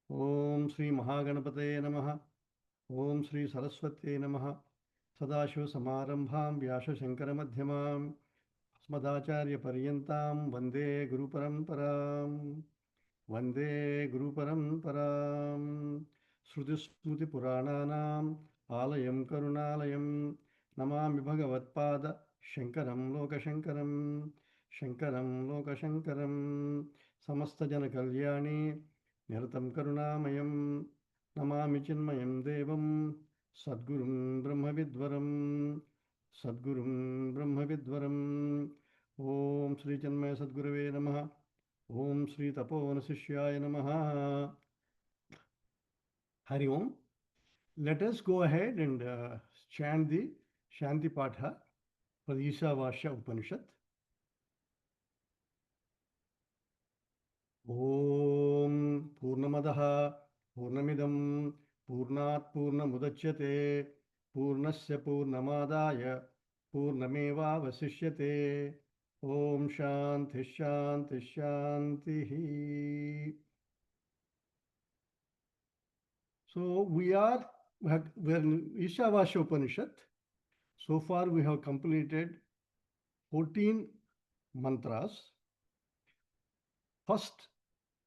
Om Sri Mahaganapataye Namaha. Om Sri Saraswatye Namaha. Sadashiva Samarambham Vyasa Shankara Madhyamam Asmadacharya Paryantam Vande Guru Paramparam. Vande Guru Paramparam. Shruti Purananam Alayam Karunalayam Namami Bhagavatpada Shankaram Lokashankaram Shankaram Lokashankaram Samasta Jana Kalyani Niratam Karunamayam Namami Chinmayam Devam Sadgurum Brahmavidvaram Sadgurum Brahmavidvaram Om Sri Chinmaya Sadgurave Namaha Om Sri Tapona Sishyaya Namaha. Hari Om. Let us go ahead and chant the Shanti Patha for the Ishavasya Upanishad. Om Purnamadaha Purnamidam Purnat Purnamudachyate Purnasya Purnamadaya Purnameva Vasishyate Om Shanti Shanti Shanti. So we are in Ishavasya Upanishad. So far we have completed 14 mantras. First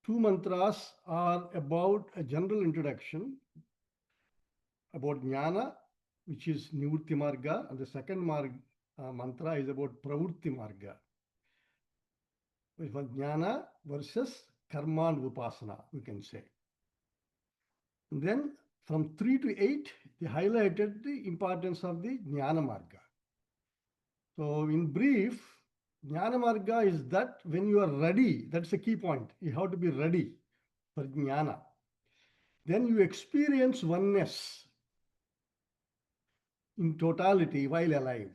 two mantras are about a general introduction about Jnana, which is Nivritti Marga, and the second mantra is about Pravritti Marga. Jnana versus Karma and Upasana, we can say. And then from 3 to 8, they highlighted the importance of the Jnana Marga. So in brief, Jnana Marga is that when you are ready, that's the key point. You have to be ready for Jnana. Then you experience oneness in totality while alive.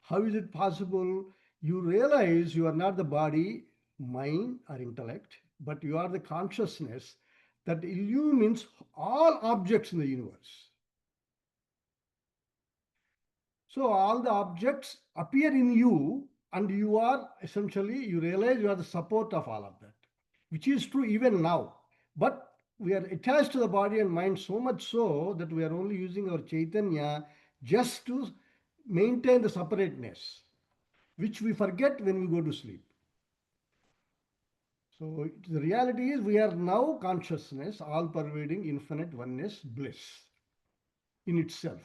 How is it possible? You realize you are not the body, mind, or intellect, but you are the consciousness that illumines all objects in the universe. So all the objects appear in you, and you are essentially, you realize you are the support of all of that, which is true even now. But we are attached to the body and mind so much so that we are only using our Chaitanya just to maintain the separateness, which we forget when we go to sleep. So the reality is we are now consciousness, all pervading, infinite oneness, bliss in itself.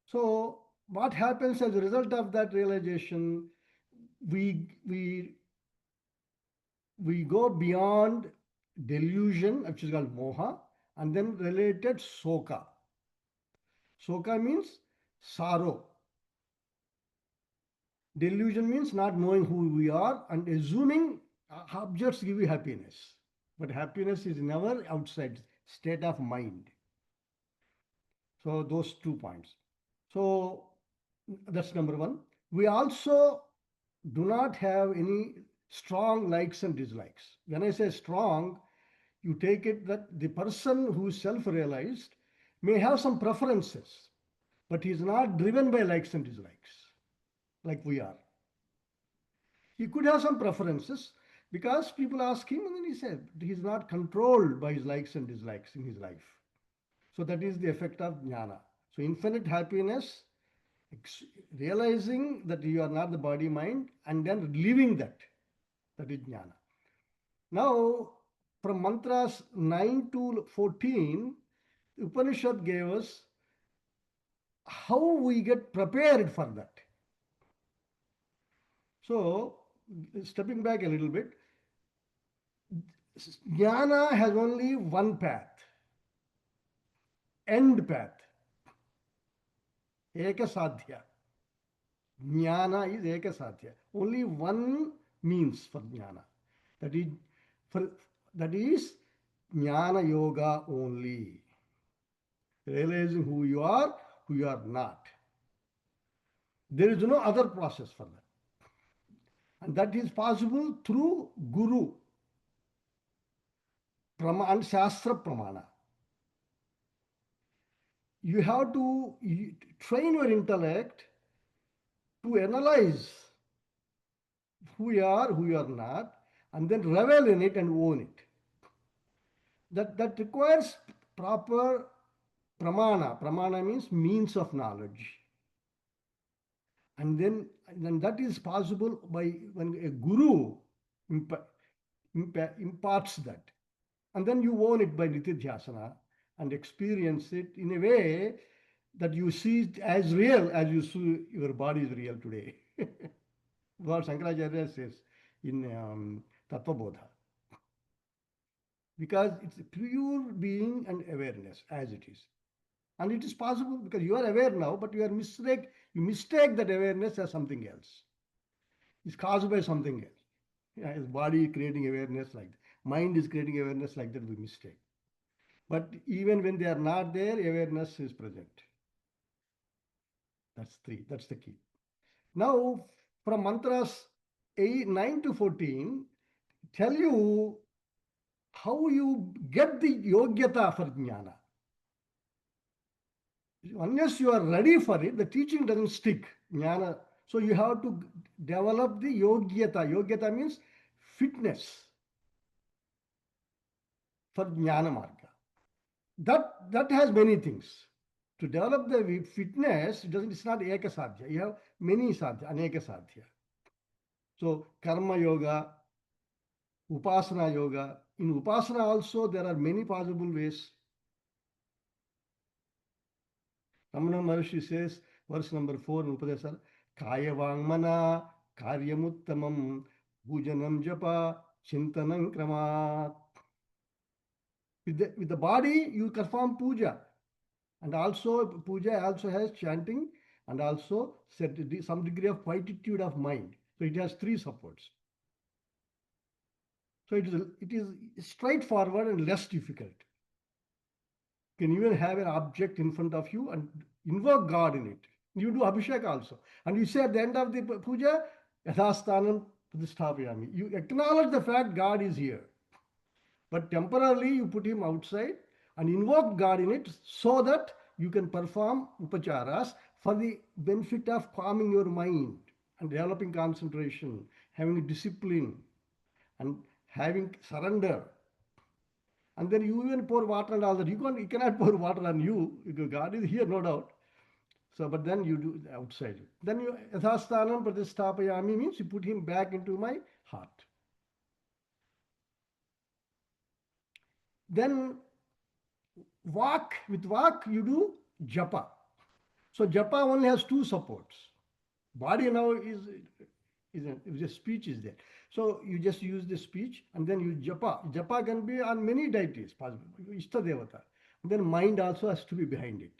So what happens as a result of that realization? We go beyond delusion, which is called moha, and then related soka. Soka means sorrow. Delusion means not knowing who we are and assuming objects give you happiness. But happiness is never outside, state of mind. So those 2 points. So that's number one. We also do not have any strong likes and dislikes. When I say strong, you take it that the person who is self-realized may have some preferences, but he is not driven by likes and dislikes like we are. He could have some preferences because people ask him, and then he said he is not controlled by his likes and dislikes in his life. So that is the effect of Jnana. So infinite happiness, realizing that you are not the body mind, and then living that is Jnana. Now, from mantras 9 to 14, Upanishad gave us how we get prepared for that. So, stepping back a little bit, Jnana has only one path, end path. Ekasadhya. Jnana is Ekasadhya. Only one means for Jnana. That is Jnana Yoga only. Realizing who you are not. There is no other process for that. And that is possible through Guru and Shastra Pramana. You have to train your intellect to analyze who you are, who you are not, and then revel in it and own it. That requires proper pramana. Pramana means means of knowledge. And then that is possible by when a guru imparts that. And then you own it by nitidhyasana and experience it in a way that you see it as real as you see your body is real today. What Shankaracharya says in Tattva Bodha. Because it's pure being and awareness as it is. And it is possible because you are aware now, but you mistake that awareness as something else. It's caused by something else. Yeah, his body creating awareness like that. Mind is creating awareness like that, we mistake. But even when they are not there, awareness is present. That's three. That's the key. Now, from mantras 9 to 14, tell you how you get the yogyata for jnana. Unless you are ready for it, the teaching doesn't stick. Jnana. So you have to develop the yogyata. Yogyata means fitness for jnana marga. That has many things. To develop the fitness, it's not eka sadhya. You have many sadhya, aneka sadhya. So karma yoga, upasana yoga. In upasana also there are many possible ways. Ramana Maharshi says, verse number 4 in Upadesar, Kaya Vangmana, Karyamuttamam, Bhujanam Japa, Chintanam Kramat. With the body, you perform puja. And also, puja also has chanting and also some degree of quietude of mind. So it has three supports. So it is straightforward and less difficult. You can even have an object in front of you and invoke God in it. You do abhishek also. And you say at the end of the puja, Yathastanam Pradisthapayami. You acknowledge the fact God is here. But temporarily you put him outside and invoke God in it so that you can perform upacharas for the benefit of calming your mind and developing concentration, having discipline and having surrender. And then you even pour water and all that. You cannot pour water on you because God is here, no doubt. So, but then you do outside. Then you Yathastanam Pradisthapayami means you put him back into my heart. Then with walk you do japa. So japa only has two supports. Body now is the speech is there. So you just use the speech and then you japa. Japa can be on many deities possible. Ishta Devata. And then mind also has to be behind it.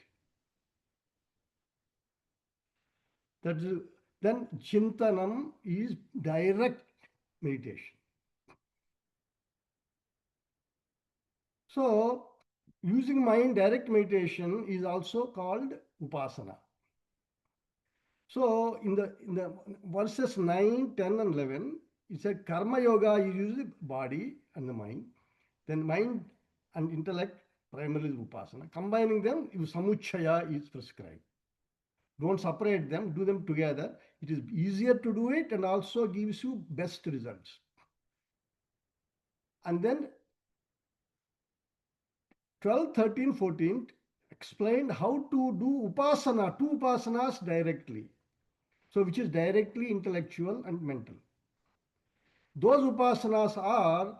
Then Chintanam is direct meditation. So using mind direct meditation is also called upasana. So in the verses 9, 10 and 11, it said karma yoga, you use the body and the mind. Then mind and intellect primarily is upasana. Combining them, samuchaya is prescribed. Don't separate them, do them together. It is easier to do it and also gives you best results. And then 12, 13, 14 explained how to do upasana, two upasanas directly. So which is directly intellectual and mental. Those upasanas are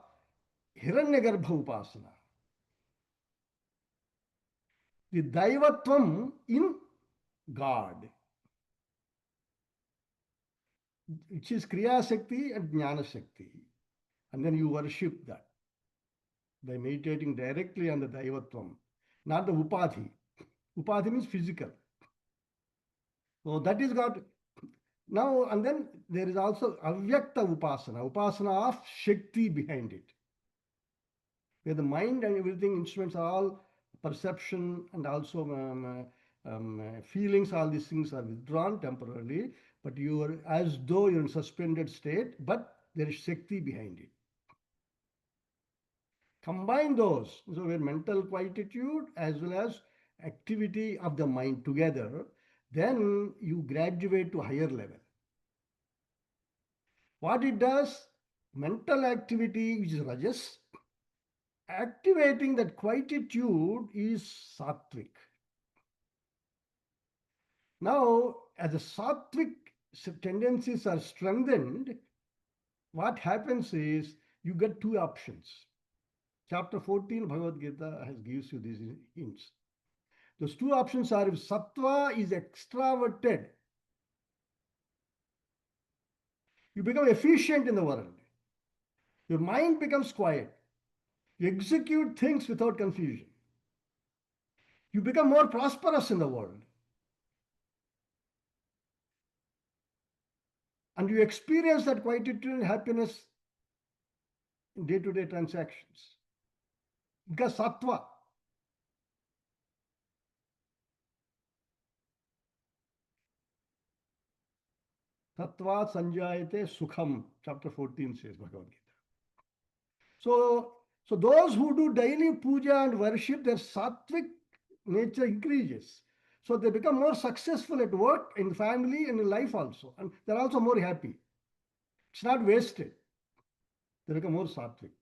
Hiranyagarbha upasana. The Daivatvam in God, which is Kriya Shakti and Jnana Shakti. And then you worship that by meditating directly on the Daivatvam, not the Upadhi. Upadhi means physical. So that is got. Now, and then there is also Avyakta Upasana, Upasana of Shakti behind it. Where the mind and everything, instruments are all perception and also feelings, all these things are withdrawn temporarily, but you are as though you're in suspended state, but there is Shakti behind it. Combine those, so where mental quietude as well as activity of the mind together, then you graduate to higher level. What it does, mental activity which is rajas, activating that quietude is sattvic. Now, as the sattvic tendencies are strengthened, what happens is you get two options. Chapter 14 Bhagavad Gita has gives you these hints. Those two options are: if sattva is extraverted, you become efficient in the world. Your mind becomes quiet. You execute things without confusion. You become more prosperous in the world. And you experience that quietude and happiness in day-to-day transactions. Because sattva. Sattva sanjayate sukham, chapter 14 says Bhagavad Gita. So those who do daily puja and worship, their sattvic nature increases. So they become more successful at work, in family, and in life also. And they're also more happy. It's not wasted. They become more sattvic.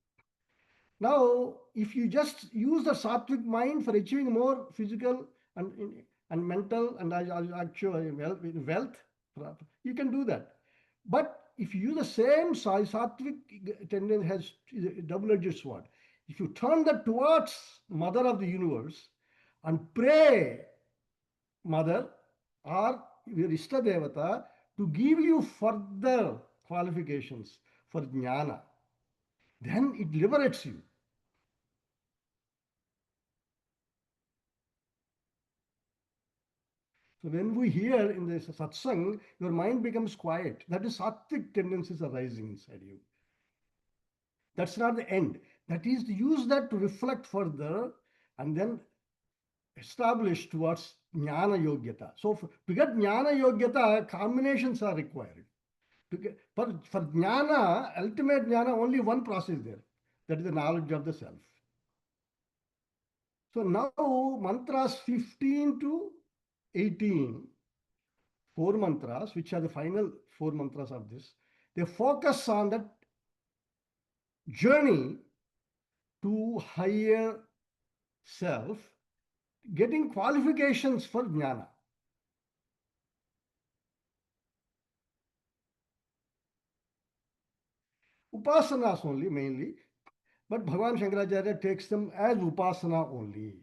Now, if you just use the sattvic mind for achieving more physical and mental and actual wealth, you can do that. But if you use the same sattvic tendency, has a double-edged sword. If you turn that towards Mother of the Universe and pray, Mother or your Ishta Devata, to give you further qualifications for Jnana, then it liberates you. So when we hear in the satsang, your mind becomes quiet. That is sattvic tendencies are rising inside you. That's not the end. That is to use that to reflect further and then establish towards jnana yogyata. So to get jnana yogyata, combinations are required. For jnana, ultimate jnana, only one process there. That is the knowledge of the self. So now mantras 15 to 18, four mantras, which are the final four mantras of this, they focus on that journey to higher self, getting qualifications for jnana. Upasanas only mainly, but Bhagavan Shankaracharya takes them as upasana only.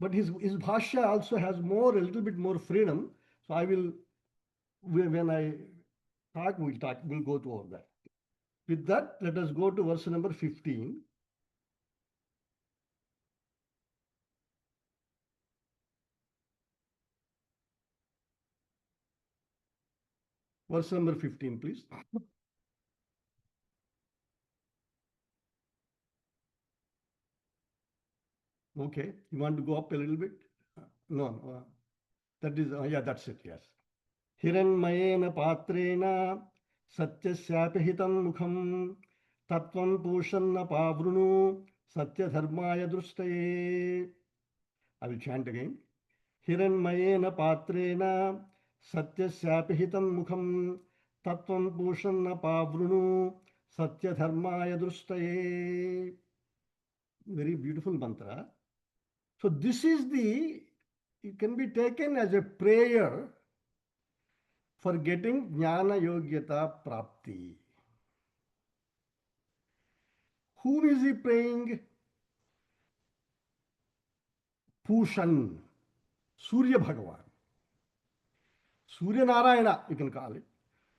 But his bhashya also has a little bit more freedom. So I will, when I talk, we'll go to all that. With that, let us go to verse number 15. Verse number 15, please. Okay, you want to go up a little bit? No, that is, yeah, that's it, yes. Hiranmayena patrena satyasyapi hitam mukham tatvam pushanna pavrunu satya dharmaya drustaye. I will chant again. Hiranmayena patrena satyasyapi hitam mukham tatvam pushanna pavrunu satya dharmaya drustaye. Very beautiful mantra. So this is it can be taken as a prayer for getting jnana yogyata prapti. Whom is he praying? Pushan, Surya Bhagavan. Surya Narayana, you can call it.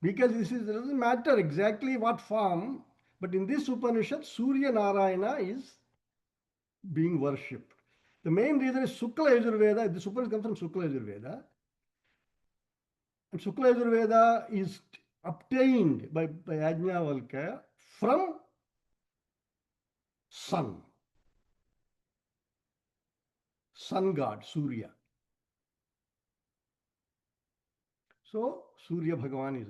Because it doesn't matter exactly what form, but in this Upanishad, Surya Narayana is being worshipped. The main reason is Shukla Yajur Veda. This Upanishad comes from Shukla Yajur Veda. And Shukla Yajur Veda is obtained by Yajnavalkya from sun god, Surya. So Surya Bhagavan is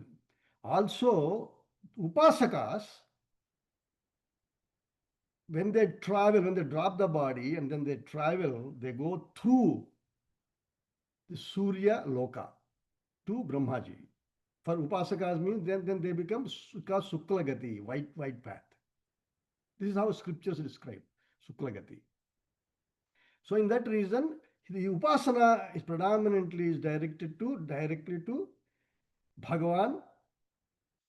also Upasakas. When they travel, when they drop the body and then they travel, they go through the Surya Loka to Brahmaji. For upasakas means then they become Shukla Gati, white path. This is how scriptures describe Shukla Gati. So in that reason, the upasana is predominantly is directly to Bhagavan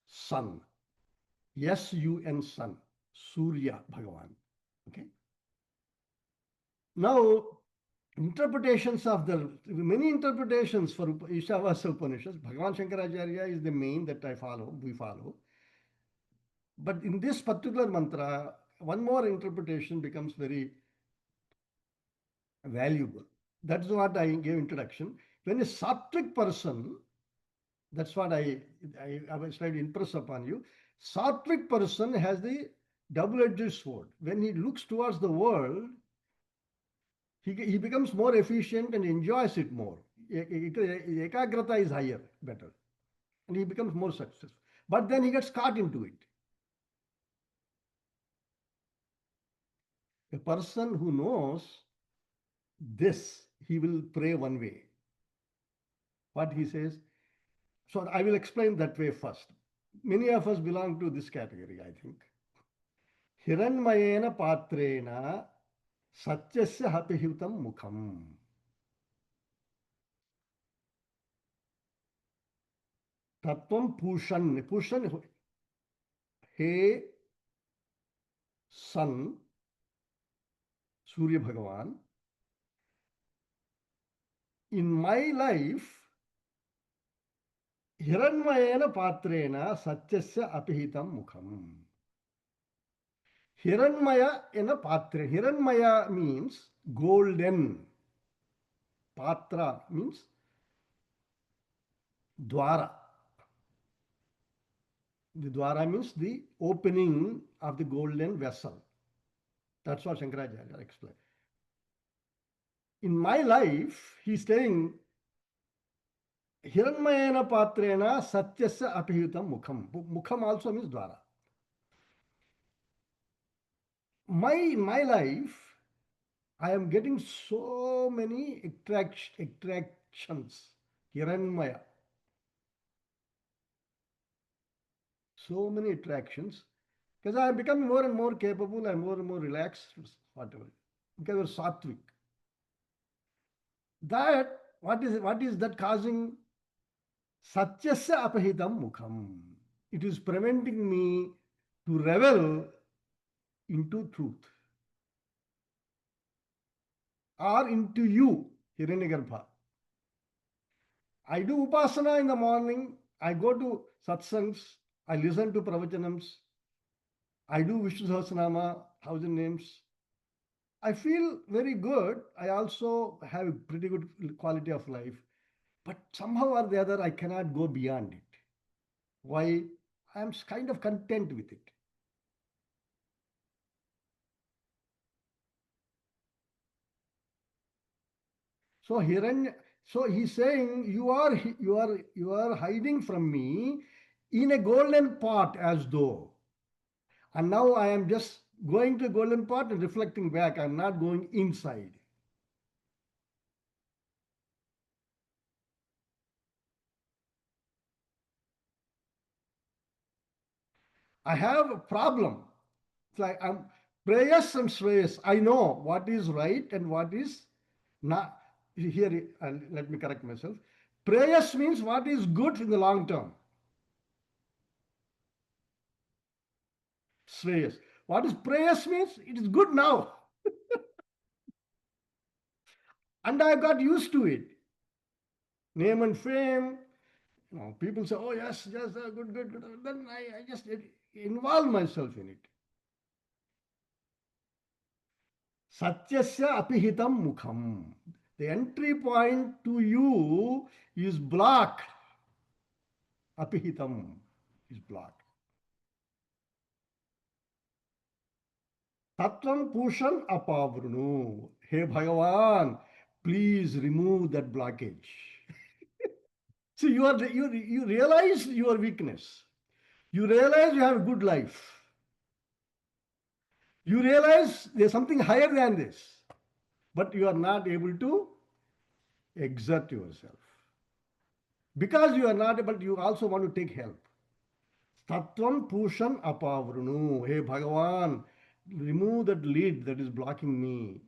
Sun. S-U-N Sun. Surya Bhagavan. Okay. Now, interpretations of the many interpretations for Ishavasya Upanishad. Bhagavan Shankaracharya is the main that we follow. But in this particular mantra, one more interpretation becomes very valuable. That's what I gave introduction. When a sattvic person, that's what I was trying to impress upon you. Sattvic person has the double-edged sword. When he looks towards the world, he becomes more efficient and enjoys it more. Ekagrata is higher, better. And he becomes more successful. But then he gets caught into it. A person who knows this, he will pray one way. What he says, so I will explain that way first. Many of us belong to this category, I think. Hiranmayena patrena satyasya hapihutam mukham. Tattvam pushan, he sun, Surya Bhagavan. In my life, Hiranmayena patrena satyasya apihitam mukham. Hiranmaya in a patra. Hiranmaya means golden. Patra means dwara. The dwara means the opening of the golden vessel. That's what Shankaracharya explained. In my life, he's saying, Hiranmayena patrena satyasya apihitam mukham. Mukham also means dwara. In my life, I am getting so many attractions. Hiranmaya. So many attractions. Because I am becoming more and more capable and more relaxed, whatever. Because we're sattvic. That, what is that causing? Satyasya apahitam mukham. It is preventing me to revel into truth. Or into you, Hiranyagarbha. I do upasana in the morning. I go to satsangs. I listen to pravachanams. I do Vishnu Sahasranama, 1,000 names. I feel very good. I also have a pretty good quality of life. But somehow or the other, I cannot go beyond it. Why? I am kind of content with it. So he's saying, you are hiding from me in a golden pot as though. And now I am just going to the golden pot and reflecting back. I'm not going inside. I have a problem. It's like I'm prayers and shreyas. I know what is right and what is not. Here, let me correct myself. Prayers means what is good in the long term. Shreyas. What is prayers means? It is good now. And I got used to it. Name and fame. People say, oh, yes, good. Then I just involve myself in it. Satyasya apihitam mukham. The entry point to you is blocked. Apihitam is blocked. Tattvam pushan apavrunu. Hey Bhagavan, please remove that blockage. So you realize your weakness. You realize you have a good life. You realize there's something higher than this. But you are not able to exert yourself. Because you are not able, you also want to take help. Tattvam Pushan Apavrunu. Hey Bhagavan, remove that lid that is blocking me.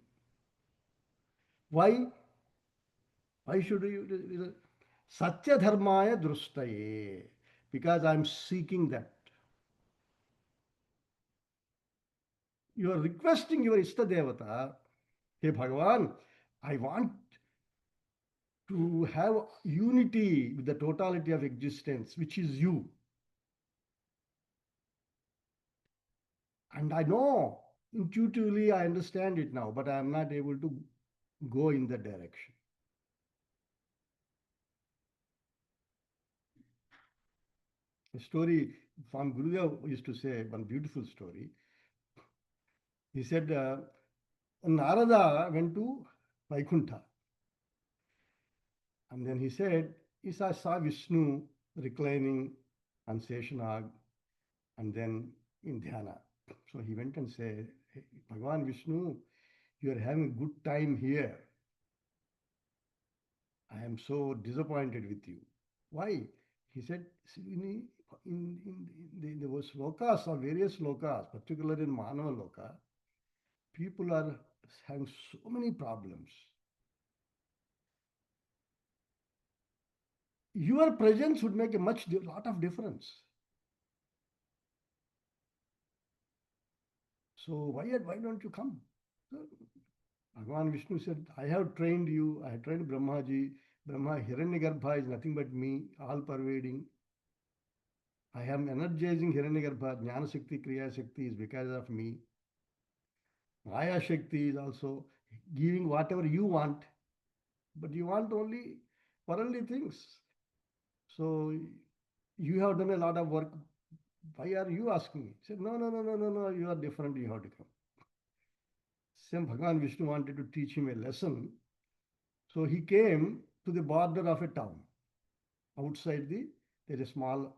Why? Why should you? Satya Dharmaya Drustaye. Because I am seeking that. You are requesting your Ishta Devata. Hey Bhagavan, I want to have unity with the totality of existence, which is you. And I know, intuitively, I understand it now, but I am not able to go in that direction. A story from Gurudev used to say, one beautiful story. He said, Narada went to Vaikuntha. And then he said, he saw Vishnu reclining on Seshanag and then in Dhyana. So he went and said, hey, Bhagavan Vishnu, you are having a good time here. I am so disappointed with you. Why? He said, in the slokas or various lokas, particularly in Manava Loka, people are having so many problems. Your presence would make a lot of difference. So why don't you come? So Bhagavan Vishnu said, I have trained you. I have trained Brahmaji. Brahma Hiranyagarbha is nothing but me, all pervading. I am energizing Hiranyagarbha. Jnana Shakti, Kriya Shakti is because of me. Maya Shakti is also giving whatever you want, but you want only worldly things. So you have done a lot of work. Why are you asking me? He said, no, you are different, you have to come. Same Bhagavan Vishnu wanted to teach him a lesson. So he came to the border of a town. Outside there's a small,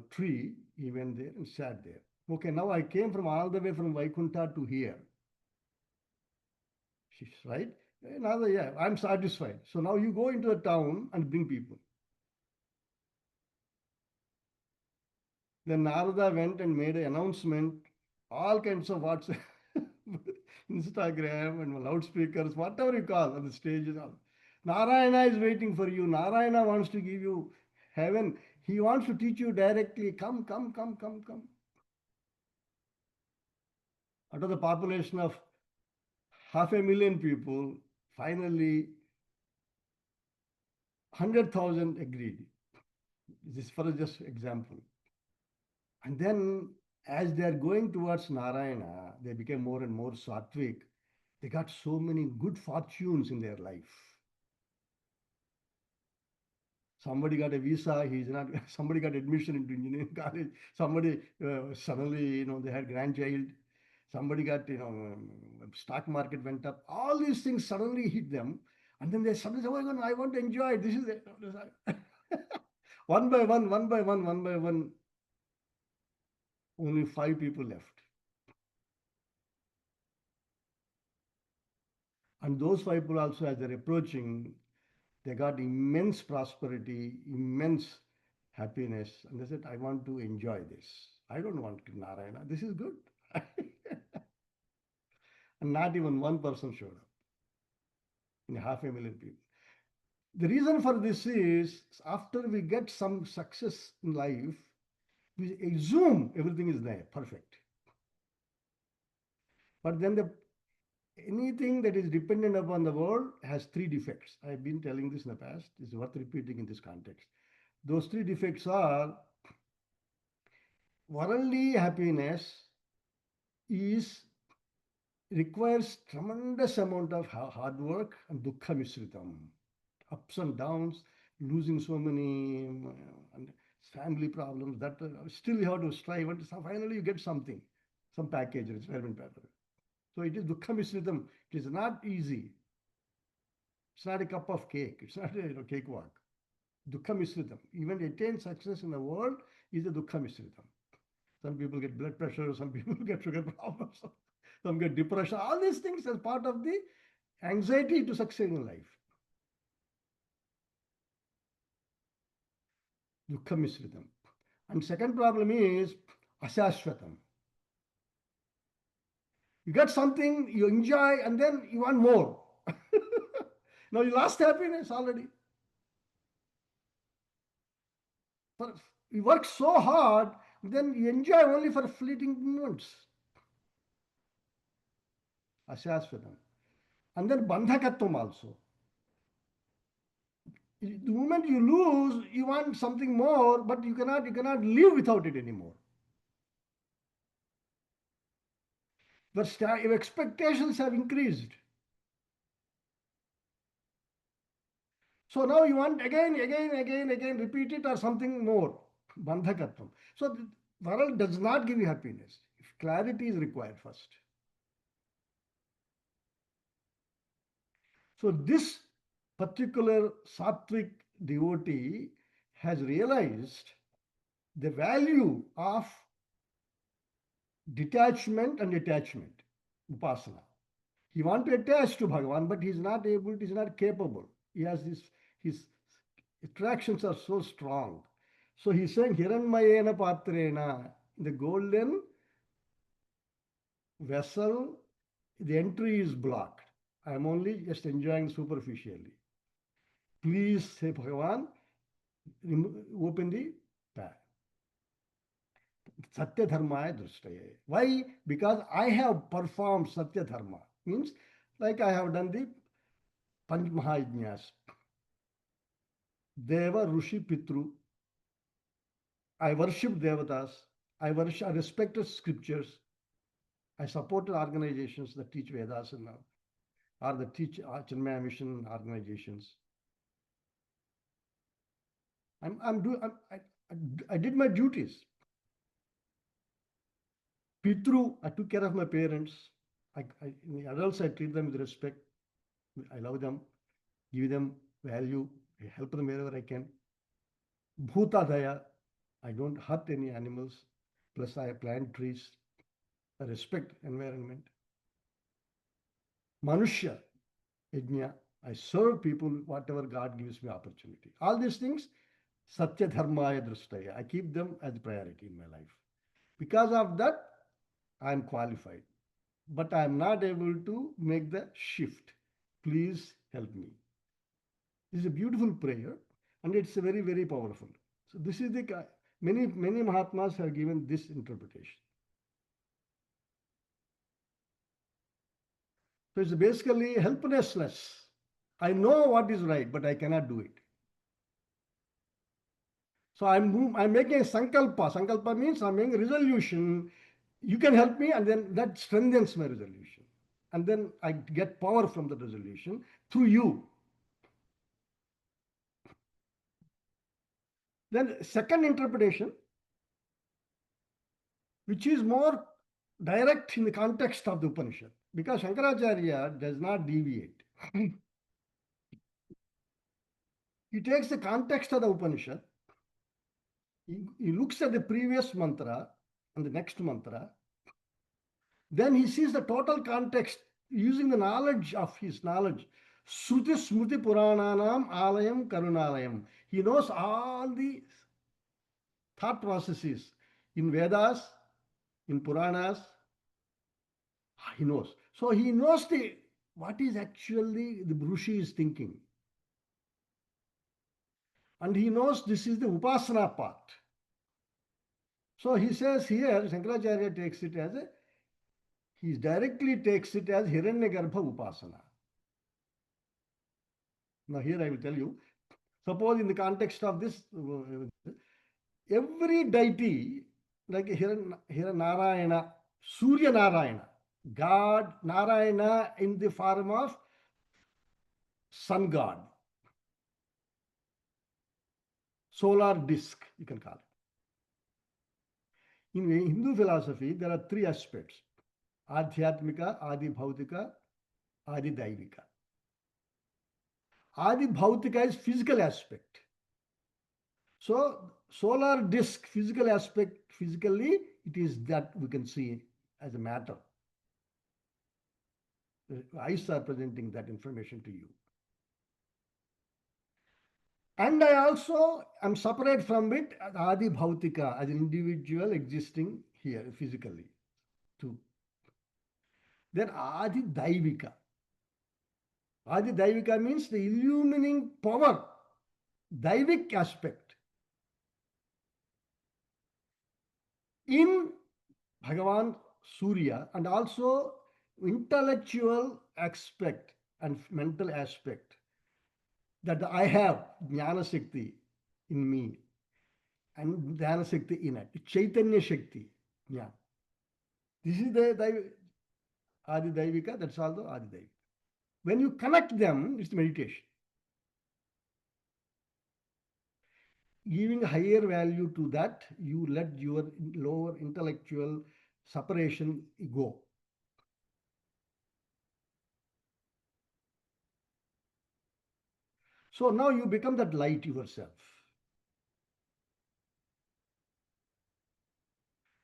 tree. He went there and sat there. Okay, now I came from all the way from Vaikuntha to here. She's right. Another, yeah, I'm satisfied. So now you go into the town and bring people. Then Narada went and made an announcement, all kinds of WhatsApp, Instagram, and loudspeakers, whatever you call on the stages. Narayana is waiting for you. Narayana wants to give you heaven. He wants to teach you directly. Come. Out of the population of 500,000 people, finally 100,000 agreed. This is for just example. And then as they are going towards Narayana, they became more and more sattvic. They got so many good fortunes in their life. Somebody got a visa, he's not, somebody got admission into engineering college, somebody suddenly, they had grandchild, somebody got, stock market went up. All these things suddenly hit them. And then they suddenly say, oh my God, I want to enjoy it. This is it. One by one, only 5 people left. And those 5 people also, as they're approaching, they got immense prosperity, immense happiness. And they said, I want to enjoy this. I don't want Narayana. This is good. And not even one person showed up in 500,000 people. The reason for this is after we get some success in life, we assume everything is there, perfect. But then anything that is dependent upon the world has 3 defects. I've been telling this in the past. It's worth repeating in this context. Those 3 defects are worldly happiness is requires tremendous amount of hard work and dukkha misritam, ups and downs, losing so many and family problems that still you have to strive and finally you get something, some package, experiment package. So it is dukkha misritam. It is not easy. It's not a cup of cake. It's not a cakewalk. Dukkha misritam. Even attain success in the world is a dukkha misritam. Some people get blood pressure, some people get sugar problems, some get depression. All these things as part of the anxiety to succeed in life. Dukkha Misritam. And second problem is Ashashvatam. You get something, you enjoy, and then you want more. Now you lost happiness already. For, you work so hard, then you enjoy only for fleeting moments. Ashashvatam. And then Bandhakatvam also. The moment you lose, you want something more, but you cannot live without it anymore. Your expectations have increased. So now you want again, repeat it or something more. Bandhakatvam. So the world does not give you happiness. If clarity is required first. So this particular sattvic devotee has realized the value of detachment and attachment, upasana. He wants to attach to Bhagavan, but he's not able, he's not capable. He has his attractions are so strong. So he's saying, Hiranmayena Patrena, the golden vessel, the entry is blocked. I am only just enjoying superficially. Please say, Bhagavan, open the path. Satya Dharmaya Drishtaye. Why? Because I have performed Satya Dharma. Means like I have done the Panch Mahayajnas. Deva, Rushi, Pitru. I worship Devatas. I respected scriptures. I supported organizations that teach Vedas and or that teach Chinmaya Mission organizations. I did my duties. Pitru, I took care of my parents. In the adults, I treat them with respect. I love them, give them value, I help them wherever I can. Bhutadaya, I don't hurt any animals. Plus, I plant trees. I respect environment. Manushya, Yajna, I serve people whatever God gives me opportunity. All these things, Satya Dharmaya Dristaya, I keep them as priority in my life. Because of that, I am qualified. But I am not able to make the shift. Please help me. This is a beautiful prayer and it's very, very powerful. So this is the many Mahatmas have given this interpretation. So it's basically helplessness. I know what is right, but I cannot do it. So I'm making a sankalpa. Sankalpa means I'm making a resolution. You can help me, and then that strengthens my resolution. And then I get power from the resolution through you. Then second interpretation, which is more direct in the context of the Upanishad, because Shankaracharya does not deviate. He takes the context of the Upanishad, he looks at the previous mantra and the next mantra, then he sees the total context using the knowledge of his knowledge. Shruti Smriti Purananam Alayam Karunalayam. He knows all the thought processes in Vedas, in Puranas. He knows. So he knows what is actually the Rishi is thinking. And he knows this is the Upasana part. So he says here, Shankaracharya takes it as he directly takes it as Hiranyagarbha Upasana. Now here I will tell you, suppose in the context of this, every deity, like Narayana, Surya Narayana, God, Narayana in the form of sun god, solar disk, you can call it. In Hindu philosophy, there are three aspects: Adhyatmika, Adi Bhautika, Adi Daivika. Adi Bhautika is physical aspect. So, solar disk, physical aspect, physically, it is that we can see as a matter. The eyes are presenting that information to you. And I also am separate from it as Adi Bhautika, as an individual existing here physically. Too. Then Adi Daivika. Adi Daivika means the illumining power, Daivik aspect in Bhagavan Surya, and also intellectual aspect and mental aspect that I have Jnana Shakti in me and Jnana Shakti in it. Chaitanya Shakti. Yeah. This is the Adi Daivika, that's also Adi Daivika. When you connect them, it's meditation. Giving higher value to that, you let your lower intellectual separation go. So now you become that light yourself.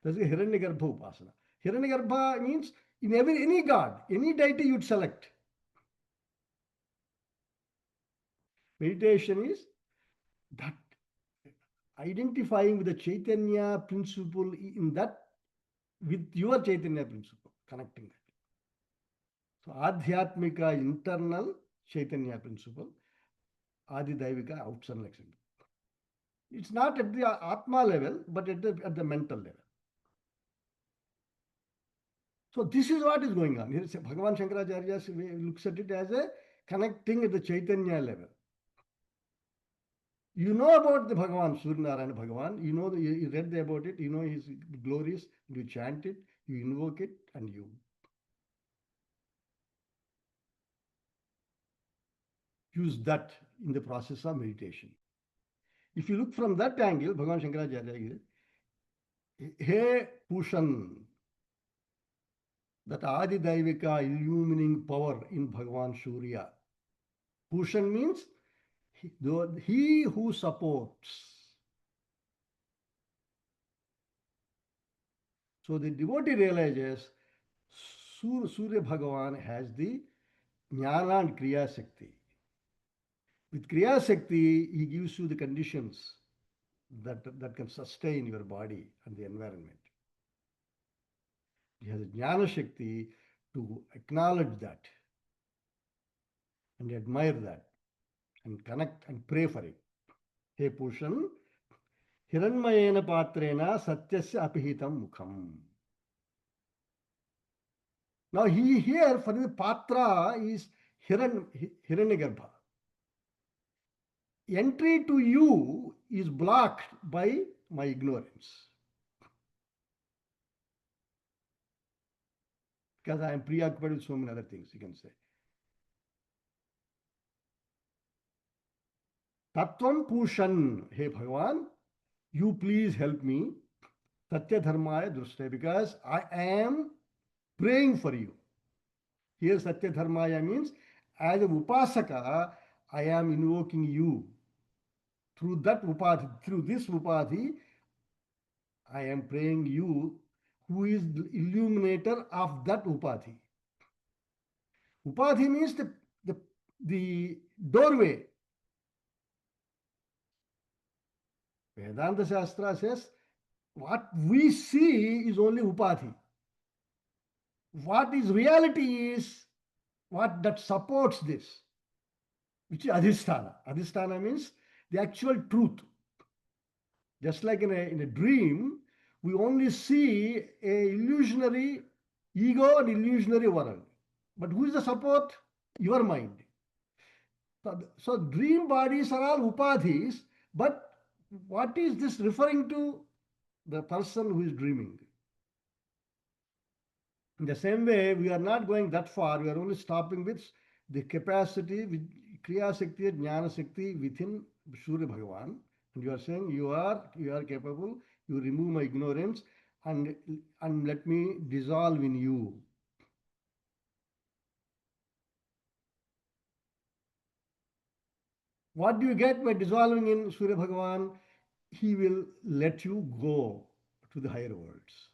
That's a Hiranyagarbha Upasana. Hiranyagarbha means in any god, any deity you'd select. Meditation is that identifying with the Chaitanya principle in that, with your Chaitanya principle, connecting that. So Adhyatmika internal Chaitanya principle, Adi Daivika outside external. It's not at the Atma level, but at the mental level. So this is what is going on. Here Bhagavan Shankaracharya looks at it as a connecting at the Chaitanya level. You know about the Bhagavan, Suryanarayana Bhagavan, you know, you read about it, you know his glories, you chant it, you invoke it, and you use that in the process of meditation. If you look from that angle, Bhagavan Shankaracharya is, Hey Pushan, that Adi Daivika illumining power in Bhagavan Surya. Pushan means he who supports. So the devotee realizes Surya Bhagavan has the Jnana and Kriya Shakti. With Kriya Shakti, he gives you the conditions that can sustain your body and the environment. He has a Jnana Shakti to acknowledge that and admire that and connect and pray for it. He Pushan, Hiranmayena Patrena Satyasya Apihitam Mukham. Now he here for the Patra is Hiranyagarbha. Entry to you is blocked by my ignorance. Because I am preoccupied with so many other things, you can say. Tattvam Pushan, hey Bhagavan, you please help me. Satya Dharmaya Drushte, because I am praying for you. Here Satya Dharmaya means as a Upasaka, I am invoking you. Through that Upadhi, through this Upadhi, I am praying you who is the illuminator of that Upadhi. Upadhi means the doorway. Vedanta Shastra says what we see is only Upadhi. What is reality is what that supports this, which is Adhisthana. Adhisthana means the actual truth. Just like in a dream, we only see a illusionary ego and illusionary world. But who is the support? Your mind. So dream bodies are all upadhis, but what is this referring to? The person who is dreaming. In the same way, we are not going that far. We are only stopping with the capacity, with Kriya Shakti, Jnana Shakti within Surya Bhagavan. And you are saying you are capable, you remove my ignorance and let me dissolve in you. What do you get by dissolving in Surya Bhagavan? He will let you go to the higher worlds.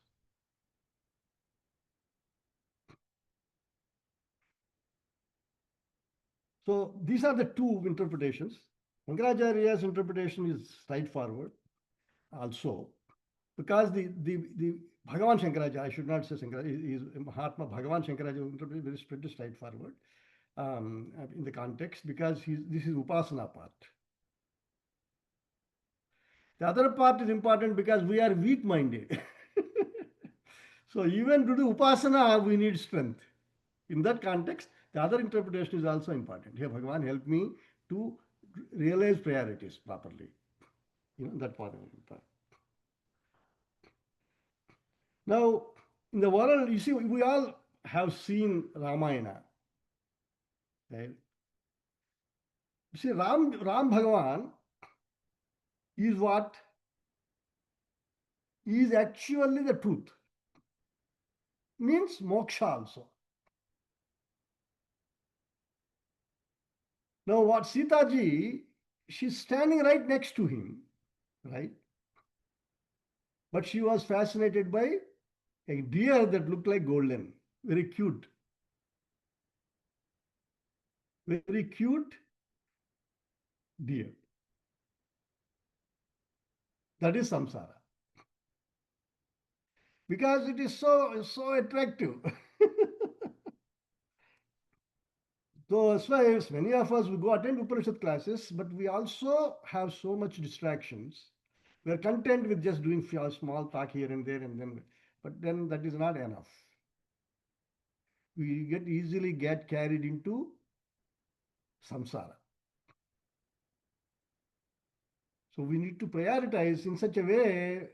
So these are the two interpretations. Shankaracharya's interpretation is straightforward also, because the Bhagavan Shankaracharya, I should not say Shankaracharya, is Mahatma Bhagavan Shankaracharya interpretation is pretty straightforward in the context, because this is Upasana part. The other part is important because we are weak minded. So even to do Upasana, we need strength. In that context, the other interpretation is also important. Here, Bhagavan help me to realize priorities properly. That part. Now, in the world, you see, we all have seen Ramayana. Right? You see, Ram Bhagavan is what is actually the truth. Means moksha also. Now, what Sita ji, she's standing right next to him, right? But she was fascinated by a deer that looked like golden, very cute. Very cute deer. That is samsara. Because it is so attractive. So that's why many of us, we go attend Upanishad classes, but we also have so much distractions. We are content with just doing small talk here and there, but then that is not enough. We easily get carried into samsara. So we need to prioritize in such a way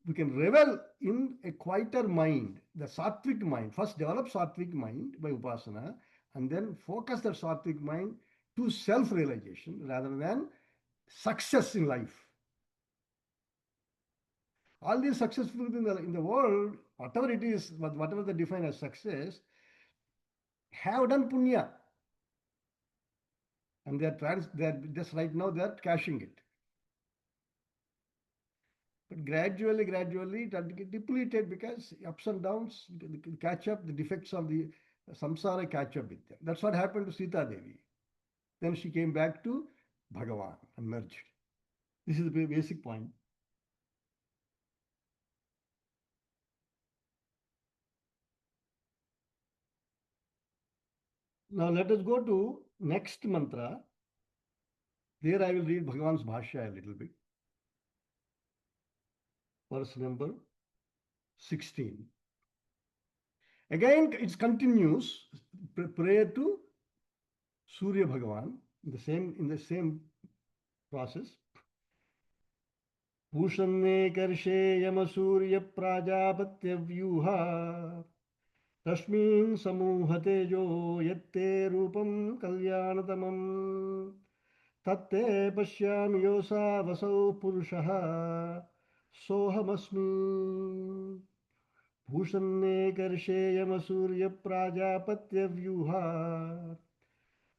we can revel in a quieter mind, the sattvic mind. First develop sattvic mind by upasana, and then focus that sattvic mind to self-realization rather than success in life. All these successful in the world, whatever it is, whatever they define as success, have done punya. And they're just right now they're cashing it. But gradually, it will get depleted because ups and downs catch up, the defects of the samsara catch up with them. That's what happened to Sita Devi. Then she came back to Bhagavan and merged. This is the basic point. Now let us go to next mantra. There I will read Bhagavan's Bhashya a little bit. Verse number 16. Again, it continues prayer to Surya Bhagavan in the same process. Bhushanne karshe yamasurya prajapatya vyuha Tashmin samuhate jo yatte rupam kalyanatamam tatte pashyami yosa vasau purushaha sohamasmi Bhushanne karshe yamasurya prajapatya vyuha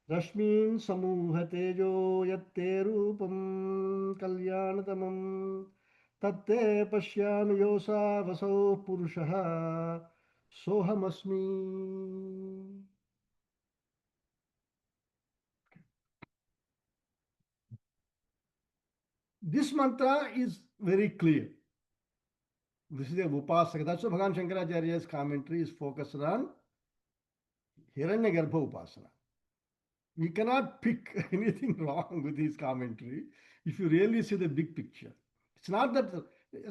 Rashmin samuhate jo yatte rupam kalyanatamam tatte pashyami yosa vasau purushaha sohamasmi. This mantra is very clear. This is a Upasaka. That's why Bhagavan Shankaracharya's commentary is focused on Hiranyagarbha Upasana. We cannot pick anything wrong with his commentary if you really see the big picture. It's not that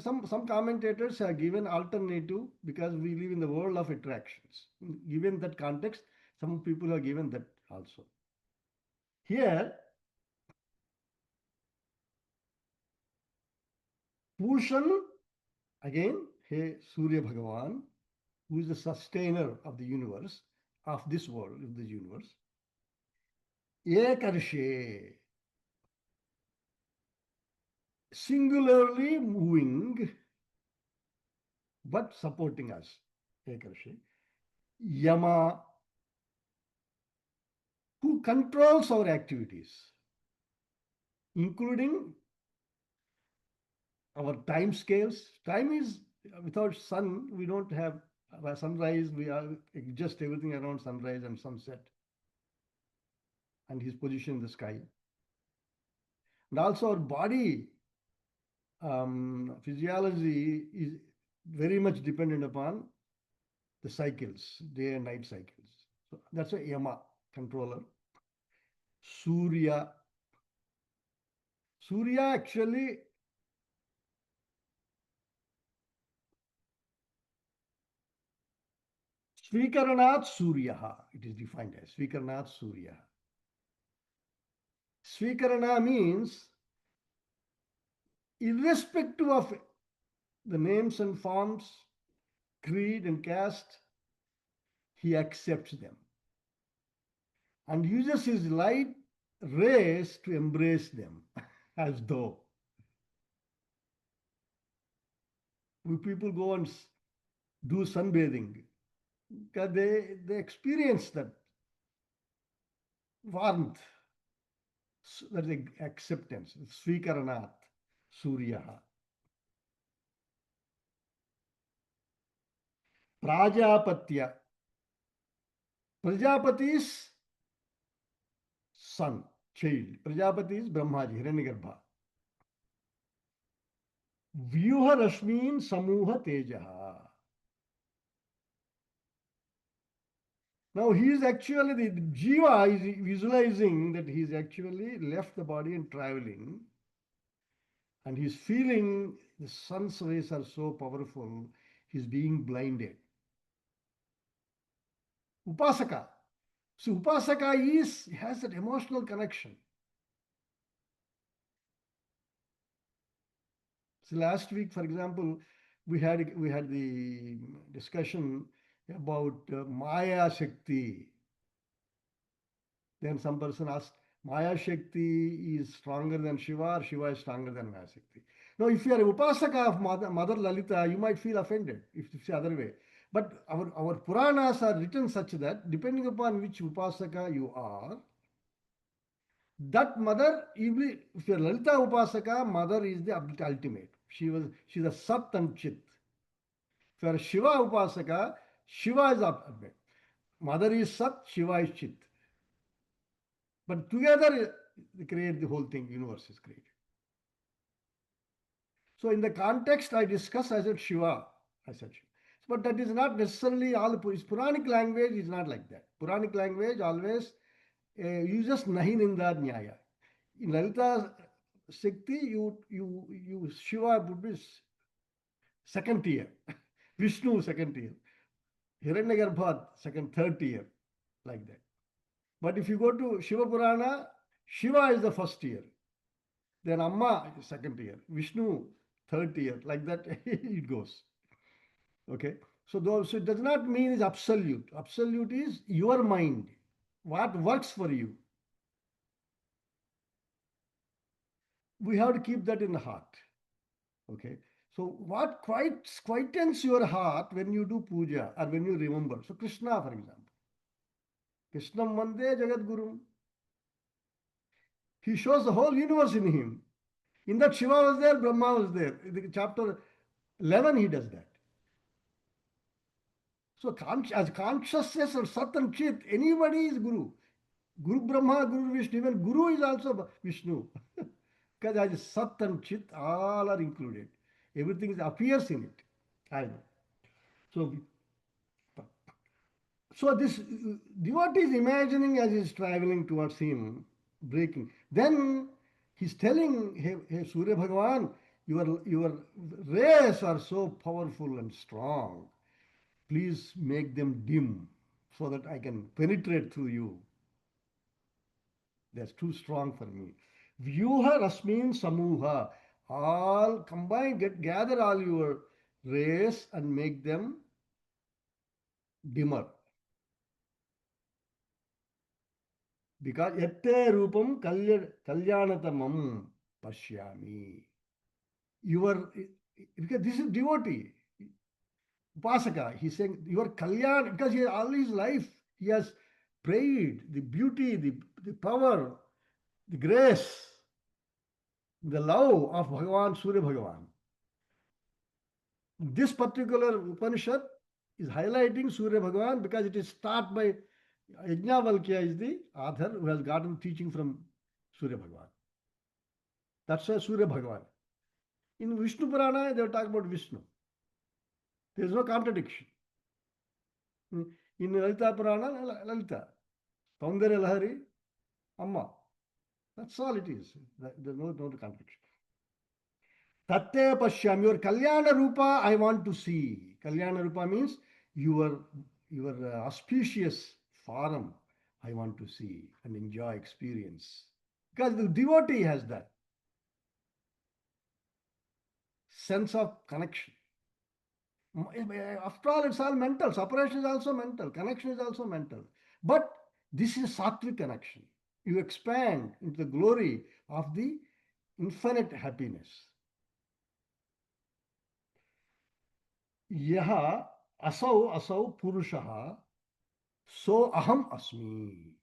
some commentators have given alternative because we live in the world of attractions. Given that context, some people have given that also. Here, Pushan, again, hey Surya Bhagavan, who is the sustainer of the universe, of this world, of the universe. Ekarshe, singularly moving but supporting us. Ekarshe. Yama, who controls our activities, including our time scales. Time is, without sun, we don't have sunrise, we adjust everything around sunrise and sunset and his position in the sky. And also our body physiology is very much dependent upon the cycles, day and night cycles. So that's a Yama controller. Surya. Surya actually Svikaranath Surya. It is defined as Svikaranath Surya. Svikarana means irrespective of the names and forms, creed and caste, he accepts them and uses his light rays to embrace them as though. People go and do sunbathing because they experience that warmth, that is acceptance. Svikaranath Surya. Prajapatya. Prajapati is son, child. Prajapati is Brahmaji, Hiranyagarbha. Vyuha Rashmin Samuha Tejaha. Now he is actually, the Jiva is visualizing that he is actually left the body and traveling. And he's feeling the sun's rays are so powerful, he's being blinded. Upasaka. So Upasaka has that emotional connection. So last week, for example, we had the discussion about Maya Shakti. Then some person asked, Maya Shakti is stronger than Shiva or Shiva is stronger than Maya Shakti? Now, if you are a Upasaka of Mother Lalita, you might feel offended if it's the other way. But our Puranas are written such that depending upon which Upasaka you are, that mother, if you're Lalita Upasaka, mother is the ultimate. She's a Sat and Chit. If you're Shiva Upasaka, Shiva is ultimate. Mother is Sat, Shiva is Chit. But together they create the whole thing, universe is created. So in the context I discussed, I said Shiva. But that is not necessarily all. Puranic language is not like that. Puranic language always uses Nahi Ninda Nyaya. In Lalita Shakti, you Shiva would be second tier, Vishnu second tier, Hiranyagarbha second, third tier, like that. But if you go to Shiva Purana, Shiva is the first tier. Then Amma is second tier, Vishnu third tier, like that it goes. Okay. So it does not mean is absolute. Absolute is your mind, what works for you. We have to keep that in the heart. Okay. So what quietens your heart when you do puja or when you remember? So Krishna, for example. Krishnam Vande Jagat Guru. He shows the whole universe in him. In that Shiva was there, Brahma was there. In chapter 11 he does that. So as consciousness or Sat and Chit, anybody is Guru. Guru Brahma, Guru Vishnu, even Guru is also Vishnu. Because as Sat and Chit, all are included. Everything appears in it. I know. So this devotee is imagining as he's traveling towards him, breaking. Then he's telling, hey Surya Bhagavan, your rays are so powerful and strong. Please make them dim so that I can penetrate through you. That's too strong for me. Vyuha Rasmin Samuha. All combine, gather all your rays and make them dimmer. Because yatte rupam kalyanatamam pashyami. Because this is devotee. Upasaka, he's saying, your kalyan, because all his life, he has prayed the beauty, the power, the grace, the love of Bhagavan, Surya Bhagavan. This particular Upanishad is highlighting Surya Bhagavan because it is taught by Yajnavalkya is the author who has gotten teaching from Surya Bhagavan. That's why Surya Bhagavan. In Vishnu Purana, they talk about Vishnu. There is no contradiction. In Lalita Purana, Lalita. Saundarya Lahari, Amma. That's all it is. There's no contradiction. Tatte Pashyam, your Kalyana Rupa, I want to see. Kalyana Rupa means your auspicious form, I want to see and enjoy, experience. Because the devotee has that sense of connection. After all, it's all mental. Separation is also mental. Connection is also mental. But this is sattvic connection. You expand into the glory of the infinite happiness. Yaha asau purushaha so aham asmi.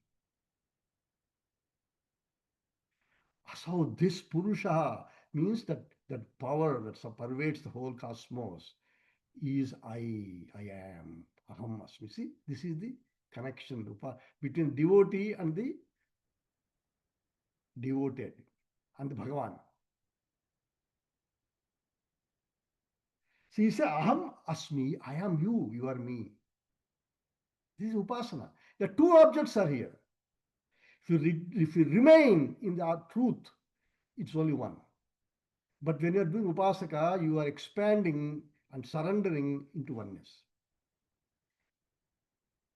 Asau, this purushaha means that power that pervades the whole cosmos is I am. Aham asmi. See, this is the connection between devotee and the devoted and the Bhagavan. So he said, Aham asmi, I am you, you are me. This is upasana. The two objects are here. If you remain in the truth, it's only one. But when you are doing upasaka, you are expanding and surrendering into oneness.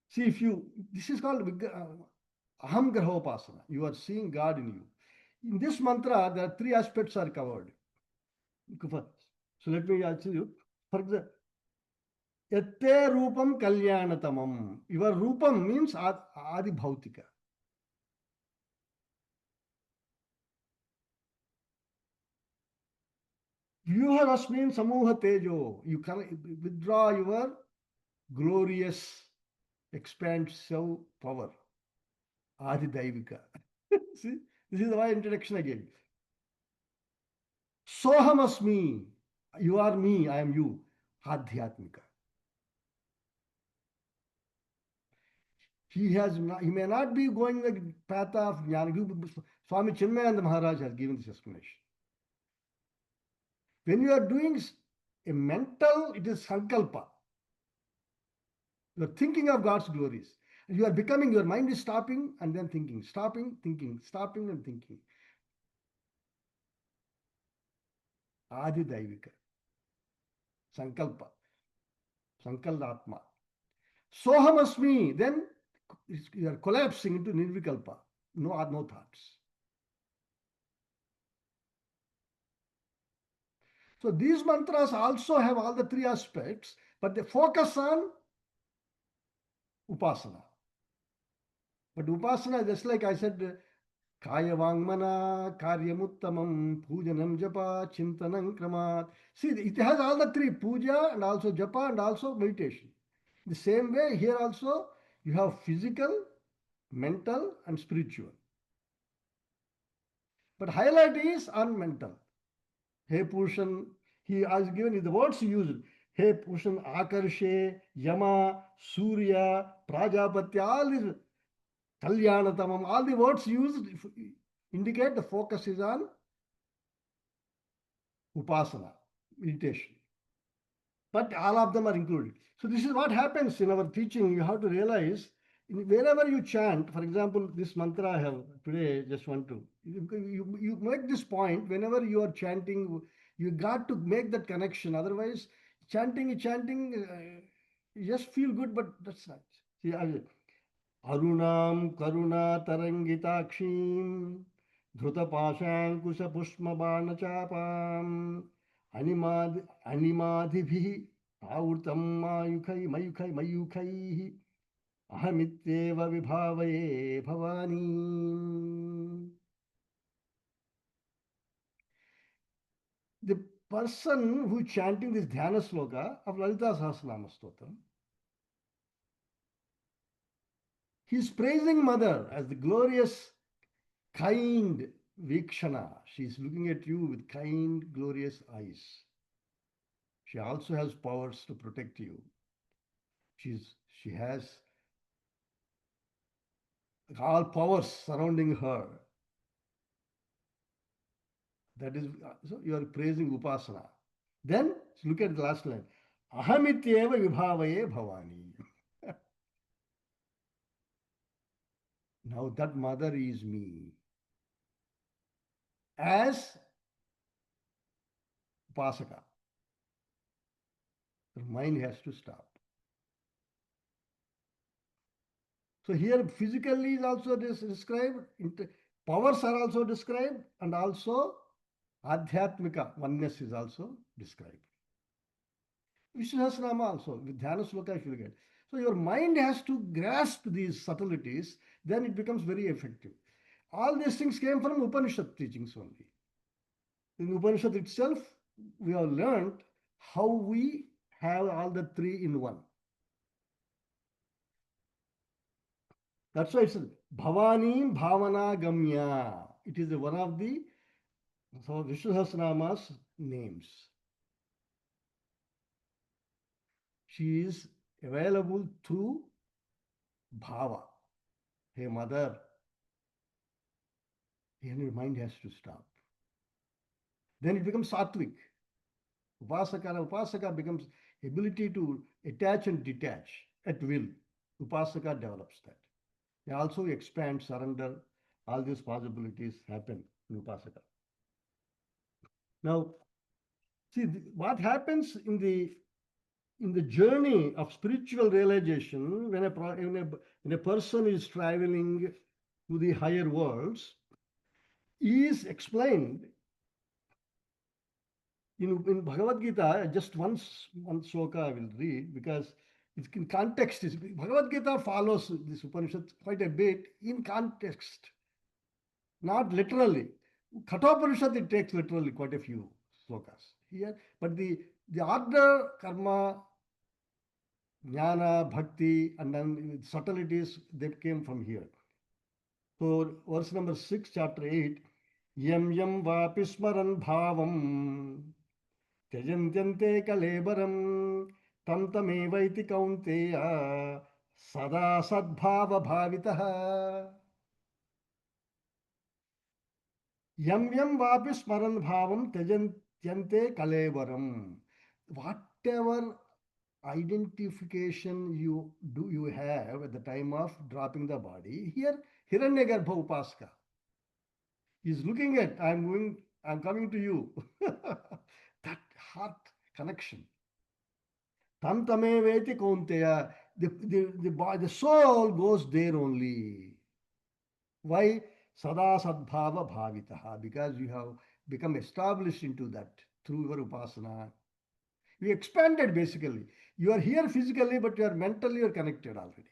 See, this is called aham graha upasana. You are seeing God in you. In this mantra, there are three aspects are covered. So let me answer you. For example, Yatte Rupam Kalyanatamam. Your Rupam means Adi Bhautika. Vyuharasmin Samuha Tejo. You can withdraw your glorious expansive power. Adi Daivika. See, this is my introduction again. Soham Asmi. You are me, I am you. Adhyatmika. He may not be going the path of Jnana. Swami Chinmaya Maharaj has given this explanation. When you are doing a mental, it is sankalpa. You are thinking of God's glories. You are becoming, your mind is stopping and then thinking, stopping, thinking, stopping and thinking. Adi Daivika. Sankalpa. Sankalpatma. Soham Asmi. Then you are collapsing into Nirvikalpa. No thoughts. So these mantras also have all the three aspects, but they focus on upasana. But upasana, just like I said, Kaya Vangmana, Karyamuttamam, Pujanam Japa, Chintanam Kramat. See, it has all the three, puja and also japa and also meditation. The same way, here also, you have physical, mental and spiritual. But highlight is on mental. Hey Pushan, he has given the words he used. Hey Pushan, Akarshe, Yama, Surya, Prajapati, all these Kalyanatamam, all the words used indicate the focus is on upasana, meditation. But all of them are included. So this is what happens in our teaching. You have to realize wherever you chant, for example, this mantra I have today, just want to, you make this point, whenever you are chanting, you got to make that connection. Otherwise, chanting, you just feel good, but that's not. See, Arunam Karuna Tarangitakshim Dhrutapashankusha Pushmabana Chapam Animadibhi Autam Mayukai Ahamityeva Vibhavaye Bhavani. The person who is chanting this Dhyana Sloka of Lalita Sahasranama Stotram, he is praising Mother as the glorious, kind Vikshana. She is looking at you with kind, glorious eyes. She also has powers to protect you. She has all powers surrounding her. That is, so you are praising Upasana. Then look at the last line. Ahamityeva vibhavaye bhavani. Now that mother is me. As Upasaka, the mind has to stop. So here physically is also described, powers are also described, and also Adhyatmika, oneness is also described. Vishwasnama also, with Dhyana Sloka if you get. So your mind has to grasp these subtleties, then it becomes very effective. All these things came from Upanishad teachings only. In Upanishad itself, we have learned how we have all the three in one. That's why it's Bhavani Bhavana Gamya. It is one of the Vishnu Sahasranama's names. She is available through Bhava. Hey mother, your mind has to stop. Then it becomes Sattvic. Upasaka becomes ability to attach and detach at will. Upasaka develops that. They also expand, surrender, all these possibilities happen in Upasaka. Now, see what happens in the journey of spiritual realization when a person is traveling to the higher worlds is explained in Bhagavad Gita. Just one sloka I will read because it's in context. Bhagavad Gita follows this Upanishad quite a bit in context, not literally. Kathopanishad it takes literally quite a few slokas here, but the order, karma, jnana, bhakti, and then subtleties that came from here. So verse number 6, chapter 8, yam yam vapi smaran bhavam tyajantyante kalebaram tam tamevaiti kaunteya sada sadbhava bhavitah. Yam yam vapi smaran bhavam tyajantyante kalebaram. Whatever identification you have at the time of dropping the body, here Hiranyagarbha Upasaka is looking at, I'm coming to you. That heart connection. Tam tame veti kaunteya. The soul goes there only. Why? Sada sadbhava bhavitaha. Because you have become established into that through your upasana. You expanded basically. You are here physically, but you are mentally connected already.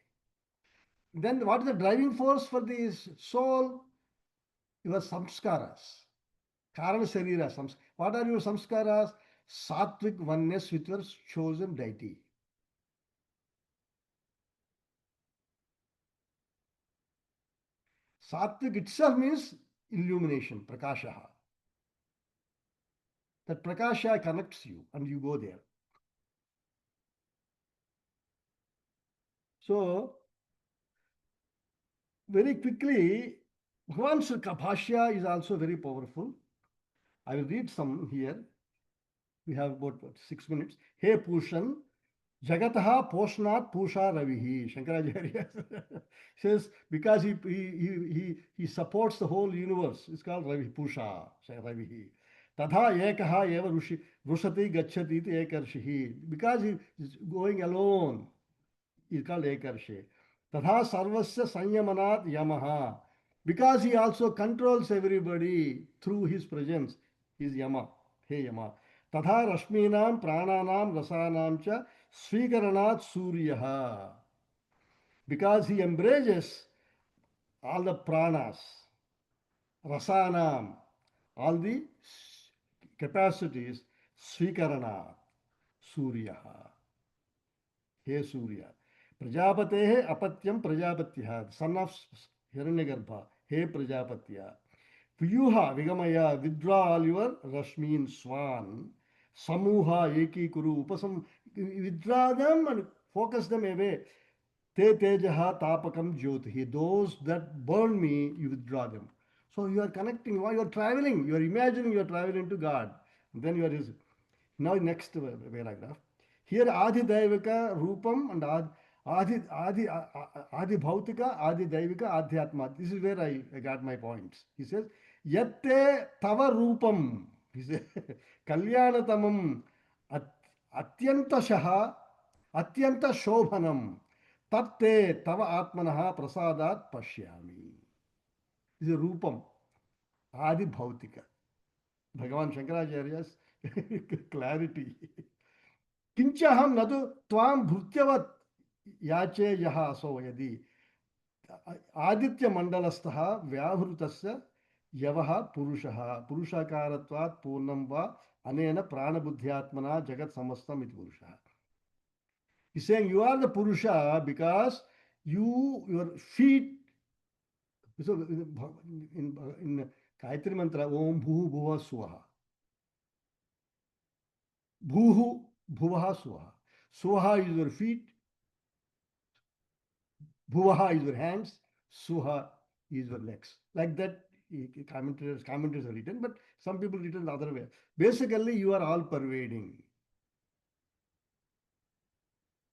Then what is the driving force for this soul? Your samskaras. Karana Sharira. What are your samskaras? Sattvic oneness with your chosen deity. Sattvic itself means illumination, prakasha. That prakasha connects you and you go there. So, very quickly, Bhagavan's Bhashya is also very powerful. I will read some here. We have about 6 minutes. Hey Pushan, Jagataha Poshnat Pusha Ravihi. Shankaracharya says because he supports the whole universe. It's called Ravi Pusha Ravihi. Tadha Ekaha Eva Rushati Gachati Ekarshihi. Because he is going alone, is called Ekarshe. Tadha Sarvasya Sanyamanat Yamaha. Because he also controls everybody through his presence, is Yama. Hey Yama. तथा रश्मीनां प्राणानां रसानां च स्वीकरणात् सूर्यः. Because he embraces all the pranas, rasanam, all the capacities, svikarana, suryaha. He Surya. Prajapatehe apatyam prajapatyah, son of Hiranyagarbha. He Prajapatya. Vyuha Vigamaya, withdraw all your Rashmin Swan. Samuha Eki Kuru. Withdraw them and focus them away. Te Tejaha Tapakam Jyotihi. Those that burn me, you withdraw them. So you are connecting, you are traveling, you are imagining you are traveling to God. And then you are now next paragraph. Here Adi Daivika Rupam and Adi Bhautika, Adi Daivika, Adhyatma. This is where I got my points. He says, Yatte Tava Rupam. He says, Kalyanatamam Atyantashaha Atyanta Shobhanam Tatte Tava Atmanaha Prasadat Pashyami. This is a Rupam, Adi Bhautika. Bhagavan Shankaracharya's clarity. Kinchaham nadu tvam bhutyavat yache yaha so yadi Aditya Mandalastaha Vyavrutasya Yavaha Purushaha Purushakaratvat Purnam va Anena Pranabuddhyatmana Jagat Samastam it Purushaha. He's saying you are the Purusha because your feet. So in Gayatri Mantra, Om Bhu Bhuva Swaha. Bhuhu Bhuvaha Swaha. Swaha is your feet, Bhuvaha is your hands, Suha is your legs. Like that, commentators are written, but some people written the other way. Basically, you are all pervading.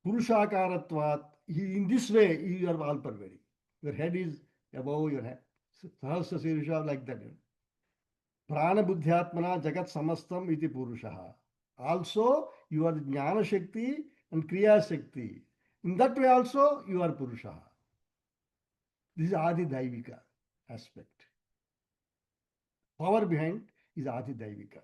Purushakaratvat, in this way, you are all pervading. Your head is above your head. Sahasra Sirisha, like that. Prana Buddhyatmana Jagat Samastam iti Purushaha. Also, you are the Jnana Shakti and Kriya Shakti. In that way also, you are Purushaha. This is Adi Daivika aspect. Power behind is Adi Daivika.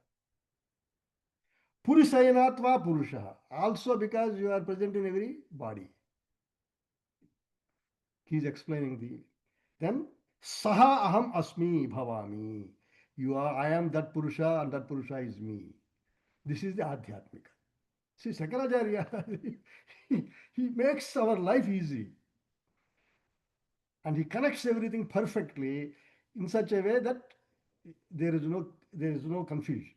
Purusayanatva Purushaha. Also because you are present in every body. He is explaining the. Then, Saha Aham Asmi Bhavami. I am that Purusha and that Purusha is me. This is the Adhyatmika. See, Shankaracharya, he makes our life easy. And he connects everything perfectly in such a way that there is no confusion.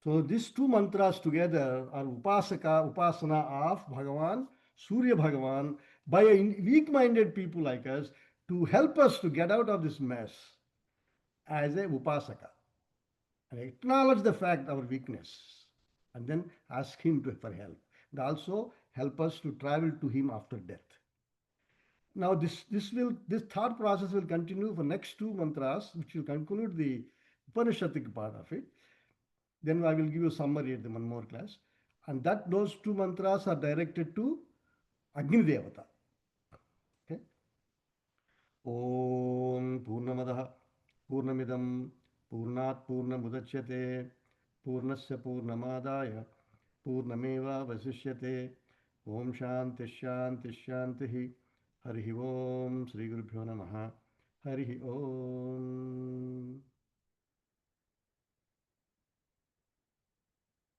So these two mantras together are upasana of Bhagavan, Surya Bhagavan, by weak-minded people like us to help us to get out of this mess as a upasaka. And acknowledge the fact our weakness and then ask him for help. And also help us to travel to him after death. Now this thought process will continue for next two mantras, which will conclude the Upanishadic part of it. Then I will give you a summary at the one more class. And those two mantras are directed to Agni Devata. Okay. Om Purnamadaha Purnamidam Purnat Purnamudachyate Purnasya Purnamadaya Purnameva Vasishyate Om Shanti Shanti Shanti Harihi Om Sri Gurubhyo Namaha Harihi Om.